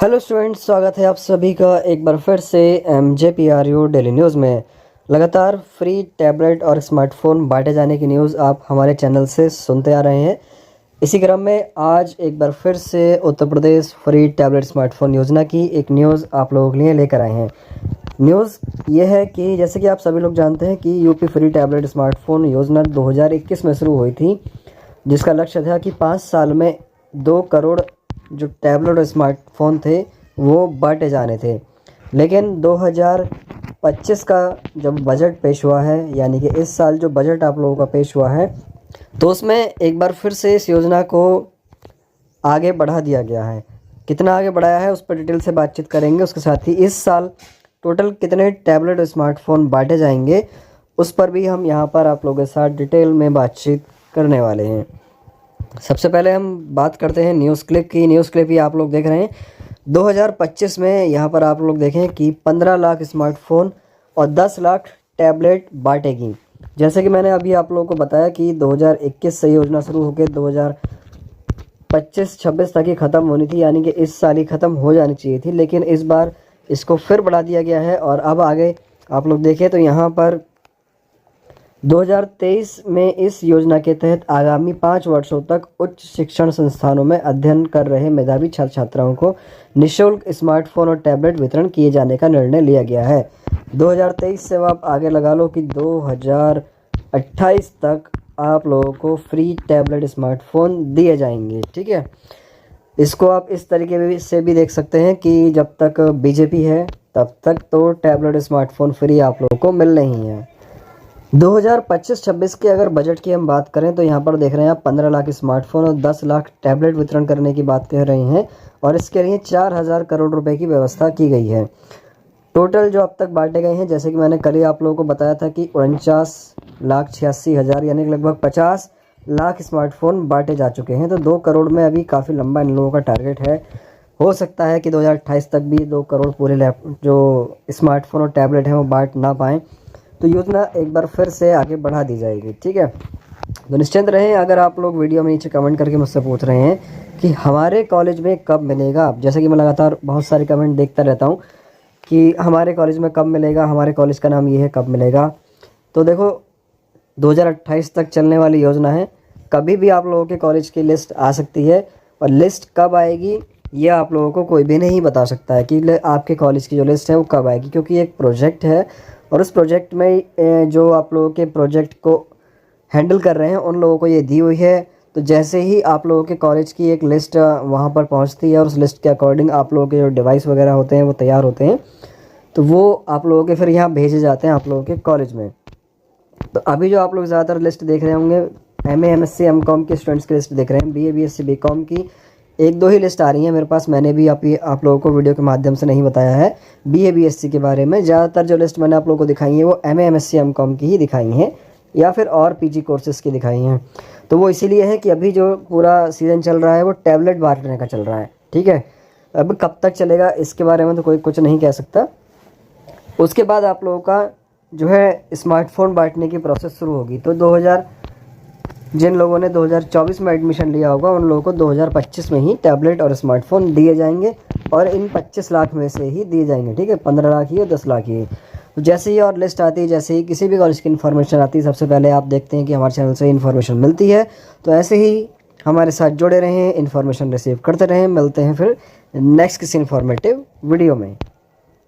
Hello students, स्वागत है आप सभी का एक बार फिर से MJPRU डेली न्यूज़ में। लगातार फ्री टैबलेट और स्मार्टफ़ोन बांटे जाने की न्यूज़ आप हमारे चैनल से सुनते आ रहे हैं। इसी क्रम में आज एक बार फिर से Uttar Pradesh free tablet smartphone योजना की एक न्यूज़ आप लोगों के लिए लेकर आए हैं। न्यूज़ ये है कि जैसे कि आप सभी लोग जानते हैं कि यूपी फ्री टैबलेट स्मार्टफ़ोन योजना 2021 में शुरू हुई थी, जिसका लक्ष्य था कि 5 साल में 2 करोड़ जो टैबलेट और स्मार्टफ़ोन थे वो बांटे जाने थे। लेकिन 2025 का जब बजट पेश हुआ है, यानी कि इस साल जो बजट आप लोगों का पेश हुआ है, तो उसमें एक बार फिर से इस योजना को आगे बढ़ा दिया गया है। कितना आगे बढ़ाया है उस पर डिटेल से बातचीत करेंगे। उसके साथ ही इस साल टोटल कितने टैबलेट और स्मार्टफ़ोन बांटे जाएंगे उस पर भी हम यहाँ पर आप लोगों के साथ डिटेल में बातचीत करने वाले हैं। सबसे पहले हम बात करते हैं न्यूज़ क्लिप की। न्यूज़ क्लिप ही आप लोग देख रहे हैं 2025 में। यहाँ पर आप लोग देखें कि 15 लाख स्मार्टफ़ोन और 10 लाख टैबलेट बांटेगी। जैसे कि मैंने अभी आप लोगों को बताया कि 2021 से योजना शुरू होकर 2025-26 तक ही ख़त्म होनी थी, यानी कि इस साल ही ख़त्म हो जानी चाहिए थी। लेकिन इस बार इसको फिर बढ़ा दिया गया है और अब आगे आप लोग देखें तो यहाँ पर 2023 में इस योजना के तहत आगामी 5 वर्षों तक उच्च शिक्षण संस्थानों में अध्ययन कर रहे मेधावी छात्र छात्राओं को निःशुल्क स्मार्टफोन और टैबलेट वितरण किए जाने का निर्णय लिया गया है। 2023 से आप आगे लगा लो कि 2028 तक आप लोगों को फ्री टैबलेट स्मार्टफोन दिए जाएंगे। ठीक है, इसको आप इस तरीके से भी देख सकते हैं कि जब तक बीजेपी है तब तक तो टैबलेट स्मार्टफोन फ्री आप लोगों को मिल रही हैं। 2025-26 के अगर बजट की हम बात करें तो यहाँ पर देख रहे हैं आप 15 लाख स्मार्टफोन और 10 लाख टैबलेट वितरण करने की बात कह रही हैं और इसके लिए 4000 करोड़ रुपए की व्यवस्था की गई है। टोटल जो अब तक बांटे गए हैं, जैसे कि मैंने कल ही आप लोगों को बताया था कि 49,86,000 यानी लगभग 50 लाख स्मार्टफोन बांटे जा चुके हैं। तो 2 करोड़ में अभी काफ़ी लंबा इन लोगों का टारगेट है। हो सकता है कि 2028 तक भी 2 करोड़ पूरे जो स्मार्टफोन और टैबलेट हैं वो बांट ना पाएँ, तो योजना एक बार फिर से आगे बढ़ा दी जाएगी। ठीक है, तो निश्चिंत रहें। अगर आप लोग वीडियो में नीचे कमेंट करके मुझसे पूछ रहे हैं कि हमारे कॉलेज में कब मिलेगा, जैसे कि मैं लगातार बहुत सारे कमेंट देखता रहता हूं कि हमारे कॉलेज में कब मिलेगा, हमारे कॉलेज का नाम ये है, कब मिलेगा। तो देखो 2028 तक चलने वाली योजना है। कभी भी आप लोगों के कॉलेज की लिस्ट आ सकती है और लिस्ट कब आएगी ये आप लोगों को कोई भी नहीं बता सकता है कि आपके कॉलेज की जो लिस्ट है वो कब आएगी, क्योंकि एक प्रोजेक्ट है और उस प्रोजेक्ट में जो आप लोगों के प्रोजेक्ट को हैंडल कर रहे हैं उन लोगों को ये दी हुई है। तो जैसे ही आप लोगों के कॉलेज की एक लिस्ट वहाँ पर पहुँचती है और उस लिस्ट के अकॉर्डिंग आप लोगों के जो डिवाइस वगैरह होते हैं वो तैयार होते हैं, तो वो आप लोगों के फिर यहाँ भेजे जाते हैं आप लोगों के कॉलेज में। तो अभी जो आप लोग ज़्यादातर लिस्ट देख रहे होंगे MA MSc MCOM के स्टूडेंट्स की लिस्ट देख रहे हैं। BA BSc BCom की 1-2 ही लिस्ट आ रही है मेरे पास। मैंने भी आप लोगों को वीडियो के माध्यम से नहीं बताया है BA BSc के बारे में। ज़्यादातर जो लिस्ट मैंने आप लोगों को दिखाई है वो MA MSc MCOM की ही दिखाई हैं या फिर और PG कोर्सेज़ की दिखाई हैं। तो वो इसीलिए है कि अभी जो पूरा सीज़न चल रहा है वो टैबलेट बांटने का चल रहा है। ठीक है, अब कब तक चलेगा इसके बारे में तो कोई कुछ नहीं कह सकता। उसके बाद आप लोगों का जो है स्मार्टफोन बांटने की प्रोसेस शुरू होगी। तो जिन लोगों ने 2024 में एडमिशन लिया होगा उन लोगों को 2025 में ही टैबलेट और स्मार्टफोन दिए जाएंगे और इन 25 लाख में से ही दिए जाएंगे। ठीक है, 15 लाख ही और 10 लाख ही। तो जैसे ही और लिस्ट आती है, जैसे ही किसी भी कॉलेज की इन्फॉर्मेशन आती है, सबसे पहले आप देखते हैं कि हमारे चैनल से इन्फॉर्मेशन मिलती है। तो ऐसे ही हमारे साथ जुड़े रहें, इन्फॉर्मेशन रिसीव करते रहें। मिलते हैं फिर नेक्स्ट किसी इन्फॉर्मेटिव वीडियो में।